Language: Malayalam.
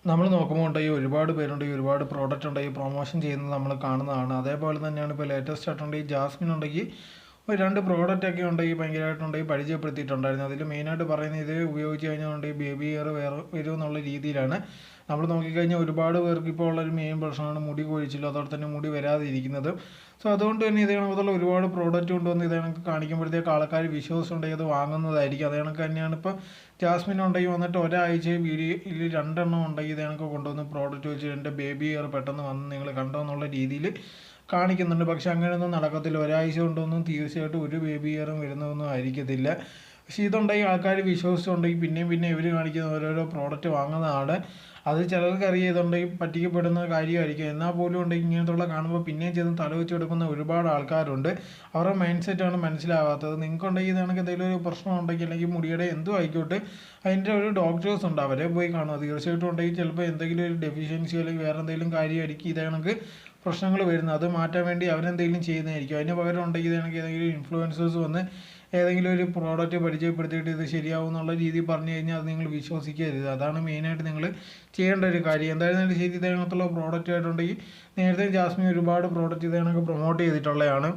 നമ്മൾ നോക്കുമ്പോൾ ഉണ്ടെങ്കിൽ ഒരുപാട് പേരുണ്ട്, ഒരുപാട് പ്രോഡക്റ്റ് ഉണ്ടെങ്കിൽ പ്രൊമോഷൻ ചെയ്യുന്നത് നമ്മൾ കാണുന്നതാണ്. അതേപോലെ തന്നെയാണ് ഇപ്പോൾ ലേറ്റസ്റ്റ് ആയിട്ടുണ്ടെങ്കിൽ ജാസ്മിൻ ഉണ്ടെങ്കിൽ ഒരു രണ്ട് പ്രോഡക്റ്റ് ഒക്കെ ഉണ്ടെങ്കിൽ ഭയങ്കരമായിട്ടുണ്ടെങ്കിൽ പരിചയപ്പെടുത്തിയിട്ടുണ്ടായിരുന്നു. അതിൽ മെയിനായിട്ട് പറയുന്നത് ഇത് ഉപയോഗിച്ച് കഴിഞ്ഞാൽ ബേബി ഹെയർ വേറെ വരും എന്നുള്ള രീതിയിലാണ്. നമ്മൾ നോക്കിക്കഴിഞ്ഞാൽ ഒരുപാട് പേർക്ക് ഇപ്പോൾ ഉള്ളൊരു മെയിൻ പ്രശ്നമാണ് മുടി കൊഴിച്ചിലും അതോടെ തന്നെ മുടി വരാതിരിക്കുന്നത്. സോ അതുകൊണ്ട് തന്നെ ഇതേ കണക്കുള്ള ഒരുപാട് പ്രോഡക്റ്റ് കൊണ്ടുവന്ന് ഇതേ കണക്ക് കാണിക്കുമ്പോഴത്തേക്ക് ആൾക്കാർ വിശ്വാസമുണ്ടെങ്കിൽ അത് വാങ്ങുന്നതായിരിക്കും. അതേ കണക്ക് തന്നെയാണ് ഇപ്പോൾ ജാസ്മിൻ ഉണ്ടെങ്കിൽ വന്നിട്ട് ഒരാഴ്ച വീഡിയോയിൽ രണ്ടെണ്ണം ഉണ്ടെങ്കിൽ ഇതേ കണക്ക് കൊണ്ടുവന്ന് പ്രോഡക്റ്റ് വെച്ച് എൻ്റെ ബേബി ഹെയർ പെട്ടെന്ന് വന്ന് നിങ്ങൾ കണ്ടോ എന്നുള്ള രീതിയിൽ കാണിക്കുന്നുണ്ട്. പക്ഷെ അങ്ങനെയൊന്നും നടക്കത്തില്ല. ഒരാഴ്ച കൊണ്ടൊന്നും തീർച്ചയായിട്ടും ഒരു ബേബി ഹെയറും വരുന്നതൊന്നും ആയിരിക്കത്തില്ല. പക്ഷേ ഇതുണ്ടെങ്കിൽ ആൾക്കാർ വിശ്വസിച്ചുണ്ടെങ്കിൽ പിന്നെയും പിന്നെ ഇവർ കാണിക്കുന്ന ഓരോരോ പ്രോഡക്റ്റ് വാങ്ങുന്നതാണ്. അത് ചിലർക്ക് അറിയാം ഇതുണ്ടെങ്കിൽ പറ്റിക്കപ്പെടുന്ന കാര്യമായിരിക്കും. എന്നാൽ പോലും ഉണ്ടെങ്കിൽ ഇങ്ങനത്തുള്ള കാണുമ്പോൾ പിന്നെയും ചെന്ന് തല വെച്ച് കൊടുക്കുന്ന ഒരുപാട് ആൾക്കാരുണ്ട്. അവരുടെ മൈൻഡ് സെറ്റാണ് മനസ്സിലാവാത്തത്. നിങ്ങൾക്കുണ്ടെങ്കിൽ ഇതാണെങ്കിൽ എന്തെങ്കിലും ഒരു പ്രശ്നം ഉണ്ടെങ്കിൽ അല്ലെങ്കിൽ മുടിയുടെ എന്തും ആയിക്കോട്ടെ അതിൻ്റെ ഒരു ഡോക്ടേഴ്സ് ഉണ്ട്, അവരെ പോയി കാണുക. തീർച്ചയായിട്ടും ഉണ്ടെങ്കിൽ ചിലപ്പോൾ എന്തെങ്കിലും ഒരു ഡെഫിഷ്യൻസി അല്ലെങ്കിൽ വേറെ എന്തെങ്കിലും കാര്യമായിരിക്കും ഇതേ കണക്ക് പ്രശ്നങ്ങൾ വരുന്നത്. അത് മാറ്റാൻ വേണ്ടി അവരെന്തെങ്കിലും ചെയ്യുന്നതായിരിക്കും. അതിന് പകരം ഉണ്ടെങ്കിൽ ഇതാണെങ്കിൽ ഏതെങ്കിലും ഇൻഫ്ലുവൻസേഴ്സ് വന്ന് ഏതെങ്കിലും ഒരു പ്രോഡക്റ്റ് പരിചയപ്പെടുത്തിയിട്ട് ഇത് ശരിയാവും എന്നുള്ള രീതിയിൽ പറഞ്ഞു കഴിഞ്ഞാൽ അത് നിങ്ങൾ വിശ്വസിക്കരുത്. അതാണ് മെയിനായിട്ട് നിങ്ങൾ ചെയ്യേണ്ട ഒരു കാര്യം. എന്തായാലും ശരി, ഇതേ കണക്കുള്ള പ്രോഡക്റ്റ് ആയിട്ടുണ്ടെങ്കിൽ നേരത്തെ ജാസ്മിൻ ഒരുപാട് പ്രോഡക്റ്റ് ഇതേ കണക്ക് പ്രൊമോട്ട് ചെയ്തിട്ടുള്ളതാണ്.